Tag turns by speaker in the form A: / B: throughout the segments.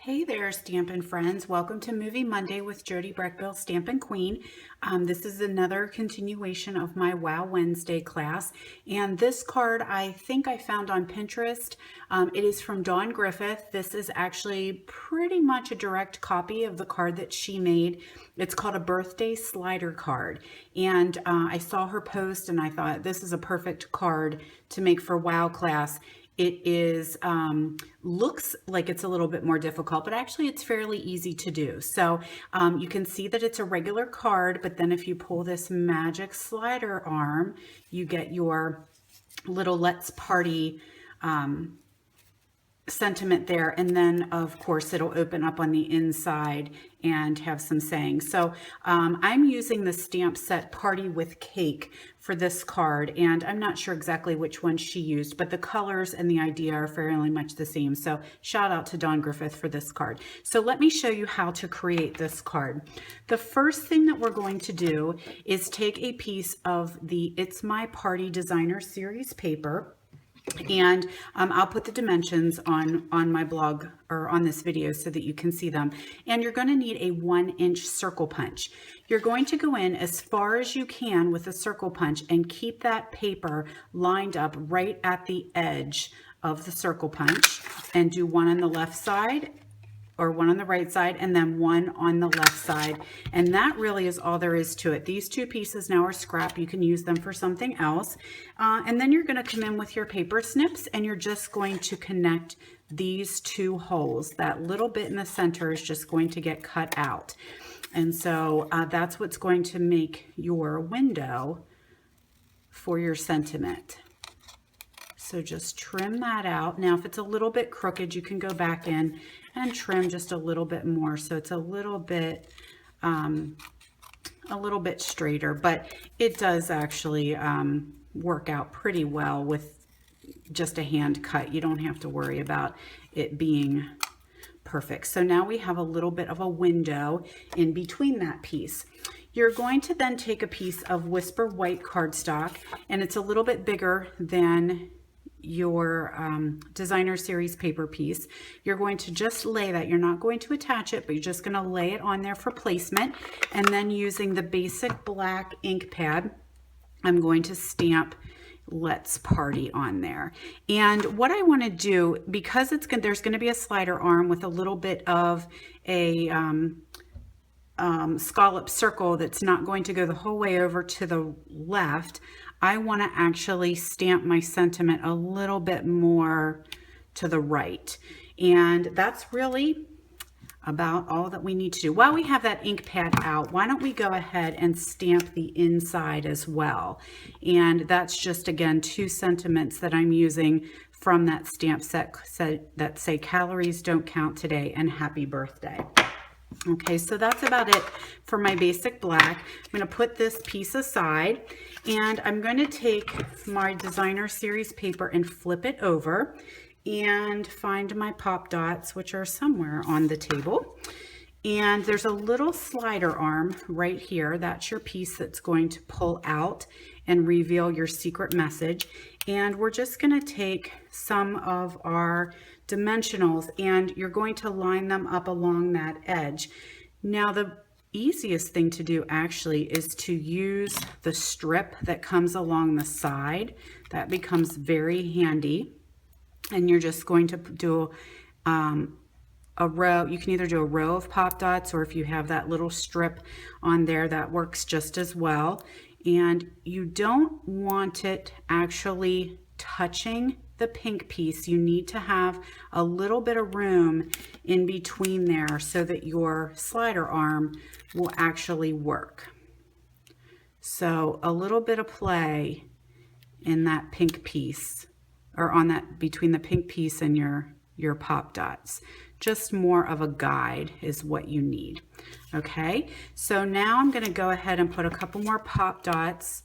A: Hey there, Stampin' friends. Welcome to Movie Monday with Jody Breckbill, Stampin' Queen. This is another continuation of my Wow Wednesday class. And this card I think I found on Pinterest. It is from Dawn Griffith. This is actually pretty much a direct copy of the card that she made. It's called a birthday slider card. And I saw her post and I thought this is a perfect card to make for Wow class. It is looks like it's a little bit more difficult, but actually it's fairly easy to do. So you can see that it's a regular card, but then if you pull this magic slider arm, you get your little Let's Party sentiment there, and then of course it'll open up on the inside and have some sayings. So I'm using the stamp set Party with Cake for this card, and I'm not sure exactly which one she used, but the colors and the idea are fairly much the same. So shout out to Dawn Griffith for this card. So let me show you how to create this card. The first thing that we're going to do is take a piece of the It's My Party Designer Series paper, and I'll put the dimensions on my blog or on this video so that you can see them. And you're going to need a 1-inch circle punch. You're going to go in as far as you can with a circle punch and keep that paper lined up right at the edge of the circle punch, and do one on the left side or one on the right side, and then one on the left side. And that really is all there is to it. These two pieces now are scrap. You can use them for something else. And then you're going to come in with your paper snips, and you're just going to connect these two holes. That little bit in the center is just going to get cut out. And so that's what's going to make your window for your sentiment. So just trim that out. Now, if it's a little bit crooked, you can go back in and trim just a little bit more, so it's a little bit straighter. But it does actually work out pretty well with just a hand cut. You don't have to worry about it being perfect. So now we have a little bit of a window in between that piece. You're going to then take a piece of Whisper white cardstock, and it's a little bit bigger than your designer series paper piece. You're going to just lay that. You're not going to attach it, but you're just going to lay it on there for placement. And then using the basic black ink pad, I'm going to stamp Let's Party on there. And what I want to do, because there's going to be a slider arm with a little bit of a scallop circle that's not going to go the whole way over to the left, I want to actually stamp my sentiment a little bit more to the right. And that's really about all that we need to do. While we have that ink pad out, why don't we go ahead and stamp the inside as well? And that's just, again, 2 sentiments that I'm using from that stamp set that say "Calories Don't Count Today" and "Happy Birthday." Okay, so that's about it for my basic black. I'm going to put this piece aside, and I'm going to take my designer series paper and flip it over and find my pop dots, which are somewhere on the table. And there's a little slider arm right here. That's your piece that's going to pull out and reveal your secret message. And we're just going to take some of our dimensionals, and you're going to line them up along that edge. Now, the easiest thing to do actually is to use the strip that comes along the side. That becomes very handy. And you're just going to do a row. You can either do a row of pop dots, or if you have that little strip on there, that works just as well. And you don't want it actually touching the pink piece. You need to have a little bit of room in between there so that your slider arm will actually work. So a little bit of play in that pink piece, or on that, between the pink piece and your pop dots. Just more of a guide is what you need. Okay, so now I'm going to go ahead and put a couple more pop dots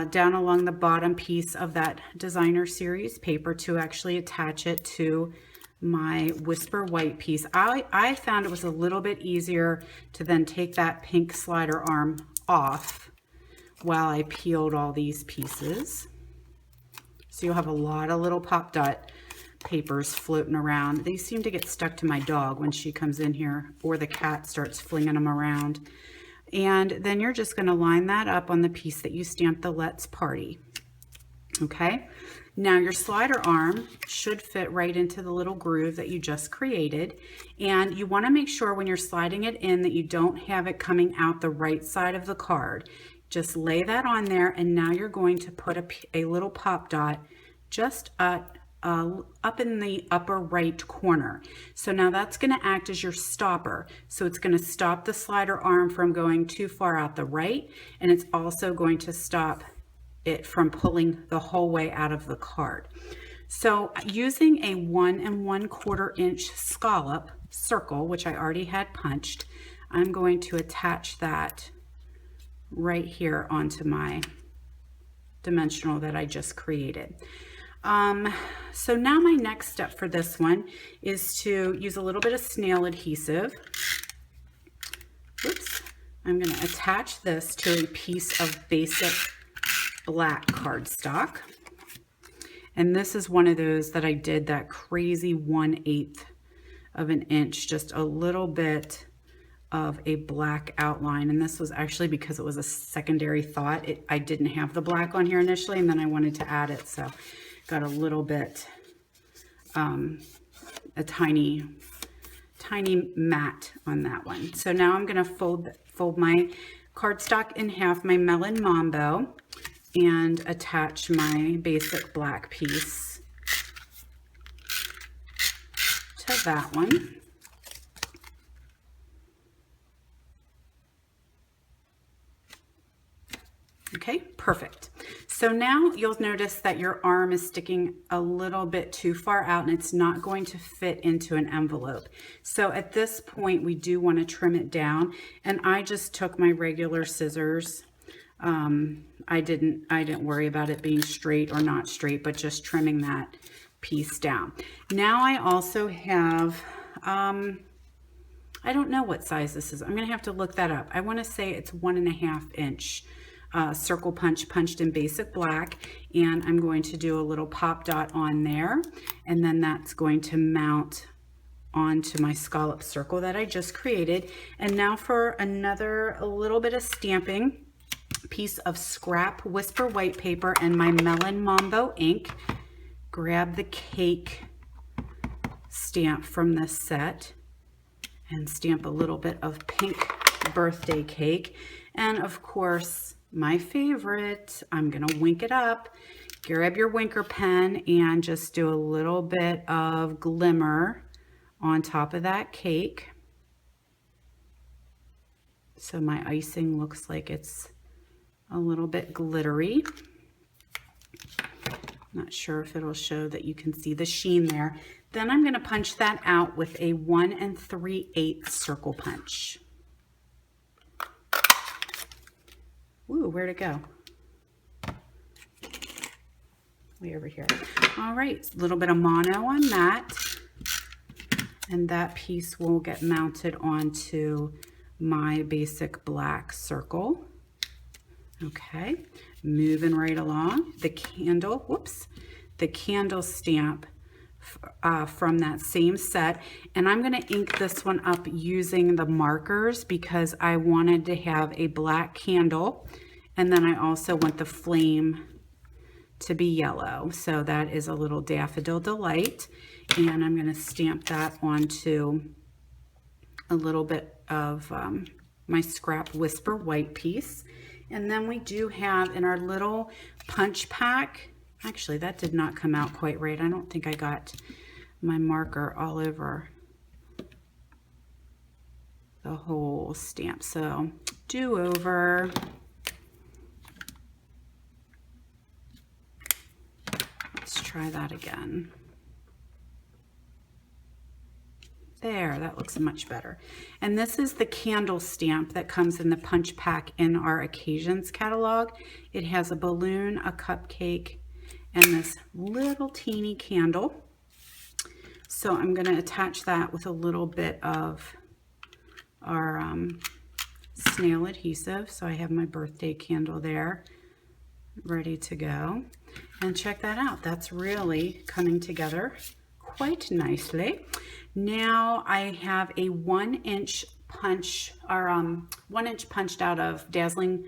A: down along the bottom piece of that designer series paper to actually attach it to my Whisper white piece. I found it was a little bit easier to then take that pink slider arm off while I peeled all these pieces. So you'll have a lot of little pop dot papers floating around. They seem to get stuck to my dog when she comes in here, or the cat starts flinging them around. And then you're just going to line that up on the piece that you stamped the Let's Party. Okay, now your slider arm should fit right into the little groove that you just created, and you want to make sure when you're sliding it in that you don't have it coming out the right side of the card. Just lay that on there, and now you're going to put a little pop dot just up in the upper right corner. So now that's going to act as your stopper. So it's going to stop the slider arm from going too far out the right, and it's also going to stop it from pulling the whole way out of the card. So using a 1 1/4 inch scallop circle, which I already had punched, I'm going to attach that right here onto my dimensional that I just created. So now my next step for this one is to use a little bit of snail adhesive. Oops. I'm going to attach this to a piece of basic black cardstock. And this is one of those that I did that crazy 1/8 of an inch, just a little bit of a black outline. And this was actually because it was a secondary thought. I didn't have the black on here initially, and then I wanted to add it. So got a little bit, a tiny mat on that one. So now I'm going to fold my cardstock in half, my Melon Mambo, and attach my basic black piece to that one. Okay, perfect. So now you'll notice that your arm is sticking a little bit too far out, and it's not going to fit into an envelope. So at this point, we do want to trim it down, and I just took my regular scissors. I didn't worry about it being straight or not straight, but just trimming that piece down. Now I also have, I don't know what size this is. I'm going to have to look that up. I want to say it's 1 1/2 inch circle punch punched in basic black, and I'm going to do a little pop dot on there, and then that's going to mount onto my scallop circle that I just created. And now for a little bit of stamping, piece of scrap Whisper white paper and my Melon Mambo ink. Grab the cake stamp from this set and stamp a little bit of pink birthday cake. And of course, my favorite, I'm gonna wink it up. Grab your winker pen and just do a little bit of glimmer on top of that cake. So my icing looks like it's a little bit glittery. Not sure if it'll show that you can see the sheen there. Then I'm going to punch that out with a 1 3/8 circle punch. Ooh, where'd it go? Way over here. All right, a little bit of mono on that. And that piece will get mounted onto my basic black circle. Okay, moving right along. The candle, whoops, the candle stamp from that same set. And I'm going to ink this one up using the markers because I wanted to have a black candle. And then I also want the flame to be yellow. So that is a little Daffodil Delight. And I'm going to stamp that onto a little bit of my scrap Whisper white piece. And then we do have in our little punch pack, actually that did not come out quite right. I don't think I got my marker all over the whole stamp. So do over. Let's try that again. There, that looks much better. And this is the candle stamp that comes in the punch pack in our occasions catalog. It has a balloon, a cupcake, and this little teeny candle. So I'm going to attach that with a little bit of our snail adhesive. So I have my birthday candle there ready to go. And check that out. That's really coming together quite nicely. Now I have a 1-inch punch, or 1-inch punched out of Dazzling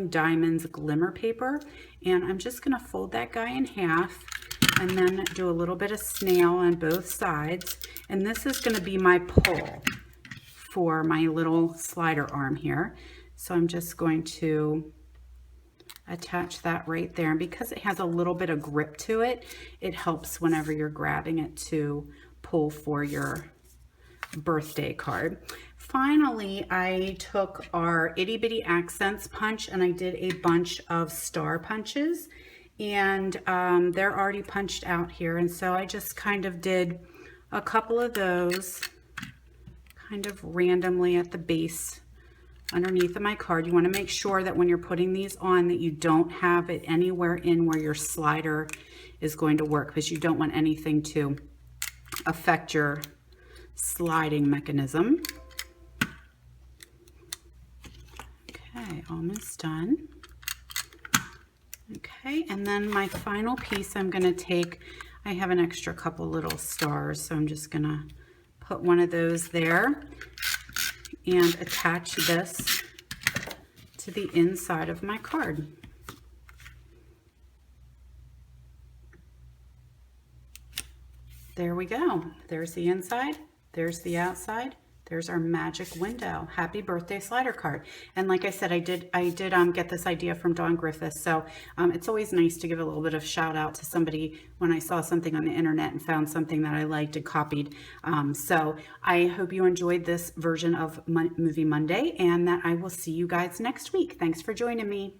A: Diamonds glimmer paper, and I'm just going to fold that guy in half and then do a little bit of snail on both sides. And this is going to be my pull for my little slider arm here. So I'm just going to attach that right there. And because it has a little bit of grip to it, it helps whenever you're grabbing it to pull for your birthday card. Finally, I took our Itty Bitty Accents punch and I did a bunch of star punches, and they're already punched out here. And so I just kind of did a couple of those kind of randomly at the base underneath of my card. You want to make sure that when you're putting these on that you don't have it anywhere in where your slider is going to work, because you don't want anything to affect your sliding mechanism. Okay, almost done. Okay, and then my final piece I'm going to take, I have an extra couple little stars, so I'm just going to put one of those there and attach this to the inside of my card. There we go. There's the inside, there's the outside, there's our magic window. Happy birthday slider card. And like I said, I did get this idea from Dawn Griffiths. So it's always nice to give a little bit of shout out to somebody when I saw something on the internet and found something that I liked and copied. So I hope you enjoyed this version of Movie Monday, and that I will see you guys next week. Thanks for joining me.